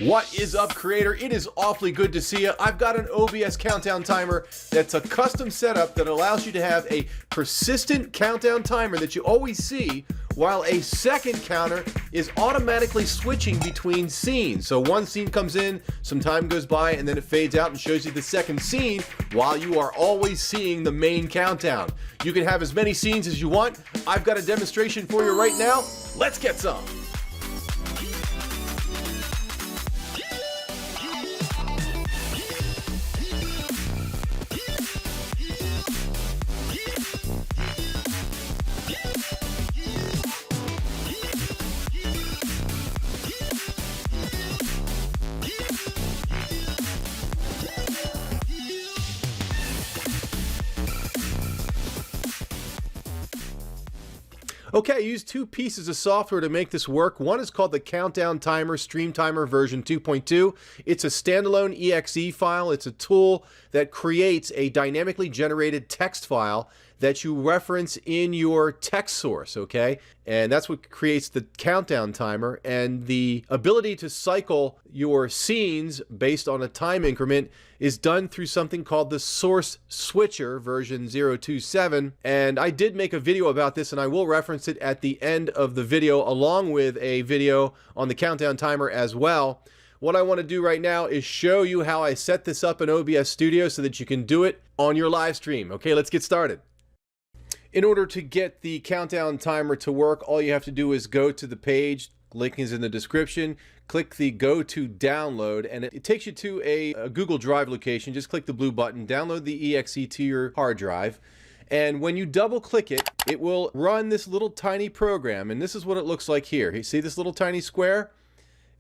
What is up, creator? It is awfully good to see you. I've got an OBS countdown timer that's a custom setup that allows you to have a persistent countdown timer that you always see, while a second counter is automatically switching between scenes. So one scene comes in, some time goes by, and then it fades out and shows you the second scene while you are always seeing the main countdown. You can have as many scenes as you want. I've got a demonstration for you right now. Let's get some. Okay, I used two pieces of software to make this work. One is called the Countdown Timer Stream Timer version 2.2. It's a standalone exe file. It's a tool that creates a dynamically generated text file that you reference in your text source, okay? And that's what creates the countdown timer. And the ability to cycle your scenes based on a time increment is done through something called the source switcher version 0.27. And I did make a video about this, and I will reference it at the end of the video along with a video on the countdown timer as well. What I want to do right now is show you how I set this up in OBS Studio so that you can do it on your live stream. Okay, let's get started. In order to get the countdown timer to work, all you have to do is go to the page. Link is in the description. Click the go to download, and it takes you to a Google Drive location. Just click the blue button, download the exe to your hard drive. And when you double click it, it will run this little tiny program. And this is what it looks like here. You see this little tiny square?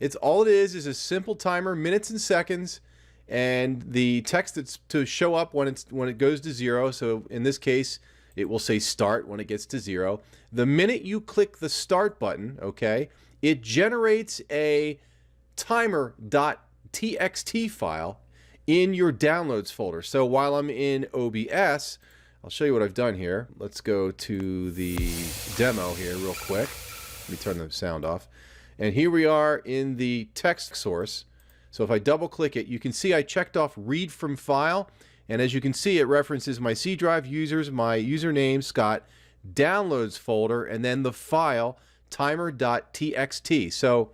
It's all it is a simple timer, minutes and seconds, and the text that's to show up when it goes to 0. So in this case, it will say start when it gets to 0. The minute you click the start button, okay, it generates a timer.txt file in your downloads folder. So while I'm in OBS, I'll show you what I've done here. Let's go to the demo here real quick. Let me turn the sound off. And here we are in the text source. So if I double click it, you can see I checked off read from file. And as you can see, it references my C drive users, my username, Scott, downloads folder, and then the file timer.txt. So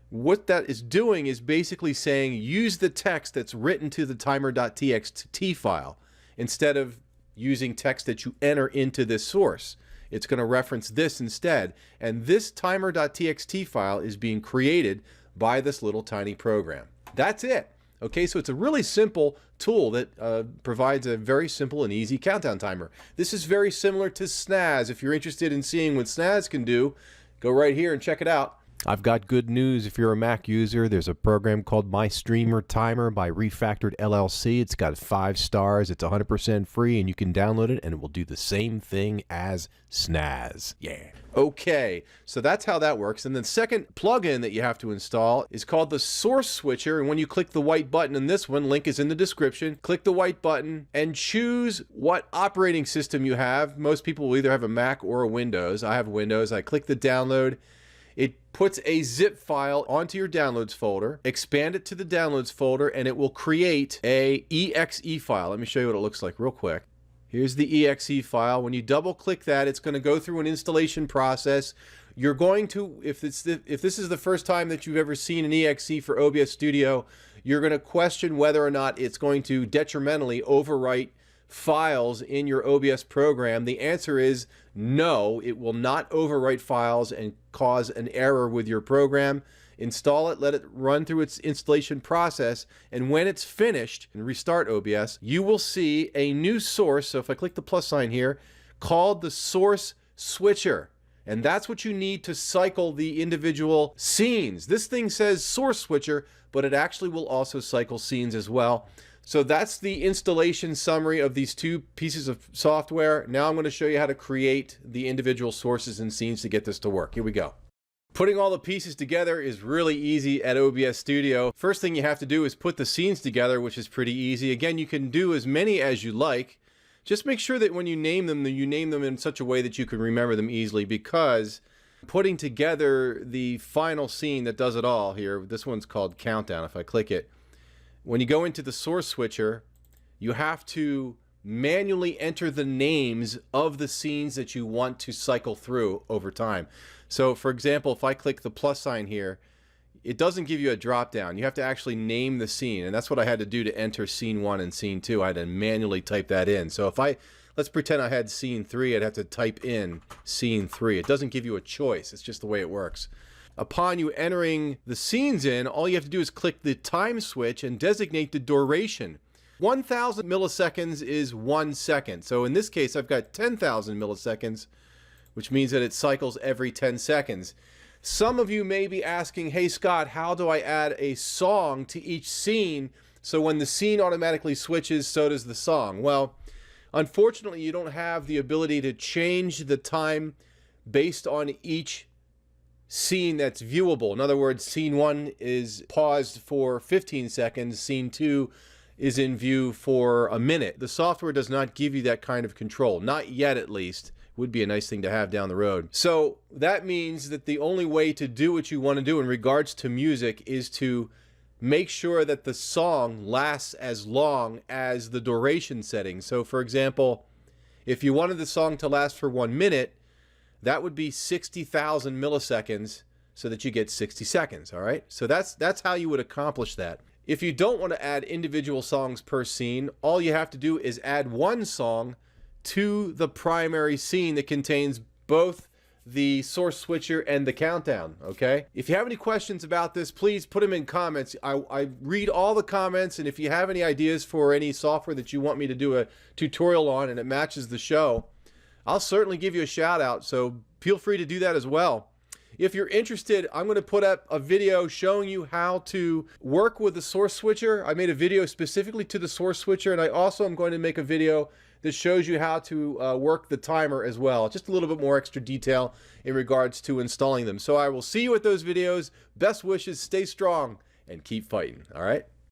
what that is doing is basically saying use the text that's written to the timer.txt file instead of using text that you enter into this source. It's going to reference this instead. And this timer.txt file is being created by this little tiny program. That's it. Okay, so it's a really simple tool that provides a very simple and easy countdown timer. This is very similar to Snaz. If you're interested in seeing what Snaz can do, go right here and check it out. I've got good news if you're a Mac user. There's a program called My Streamer Timer by Refactored LLC. It's got 5 stars. It's 100% free, and you can download it, and it will do the same thing as Snaz. Yeah. Okay, so that's how that works. And the second plugin that you have to install is called the source switcher. And when you click the white button in this one, link is in the description, click the white button and choose what operating system you have. Most people will either have a Mac or a Windows. I have Windows. I click the download. It puts a zip file onto your downloads folder, expand it to the downloads folder, and it will create a exe file. Let me show you what it looks like real quick. Here's the exe file. When you double click that, it's going to go through an installation process. You're going to, if this is the first time that you've ever seen an exe for OBS Studio, you're going to question whether or not it's going to detrimentally overwrite files in your OBS program. The answer is no, it will not overwrite files and cause an error with your program. Install it, let it run through its installation process, and when it's finished and restart OBS, you will see a new source. So if I click the plus sign here, called the source switcher. And that's what you need to cycle the individual scenes. This thing says source switcher, but it actually will also cycle scenes as well. So that's the installation summary of these two pieces of software. Now I'm going to show you how to create the individual sources and scenes to get this to work. Here we go. Putting all the pieces together is really easy at OBS Studio. First thing you have to do is put the scenes together, which is pretty easy. Again, you can do as many as you like. Just make sure that when you name them in such a way that you can remember them easily, because putting together the final scene that does it all here. This one's called Countdown. If I click it, when you go into the source switcher, you have to manually enter the names of the scenes that you want to cycle through over time. So for example, if I click the plus sign here, it doesn't give you a drop down. You have to actually name the scene, and that's what I had to do to enter scene 1 and scene 2. I had to manually type that in. So if let's pretend I had scene 3, I'd have to type in scene 3. It doesn't give you a choice. It's just the way it works. Upon you entering the scenes in, all you have to do is click the time switch and designate the duration. 1,000 milliseconds is 1 second. So in this case, I've got 10,000 milliseconds, which means that it cycles every 10 seconds. Some of you may be asking, hey Scott, how do I add a song to each scene so when the scene automatically switches, so does the song? Well, unfortunately, you don't have the ability to change the time based on each scene that's viewable. In other words, scene 1 is paused for 15 seconds, scene 2 is in view for a minute. The software does not give you that kind of control, not yet at least. Would be a nice thing to have down the road. So that means that the only way to do what you want to do in regards to music is to make sure that the song lasts as long as the duration setting. So for example, if you wanted the song to last for 1 minute, that would be 60,000 milliseconds so that you get 60 seconds, all right? So that's how you would accomplish that. If you don't want to add individual songs per scene, all you have to do is add one song to the primary scene that contains both the source switcher and the countdown, okay? If you have any questions about this, please put them in comments. I read all the comments, and if you have any ideas for any software that you want me to do a tutorial on and it matches the show, I'll certainly give you a shout out, so feel free to do that as well. If you're interested, I'm going to put up a video showing you how to work with the source switcher. I made a video specifically to the source switcher, and I also am going to make a video that shows you how to work the timer as well. Just a little bit more extra detail in regards to installing them. So I will see you at those videos. Best wishes, stay strong, and keep fighting, all right?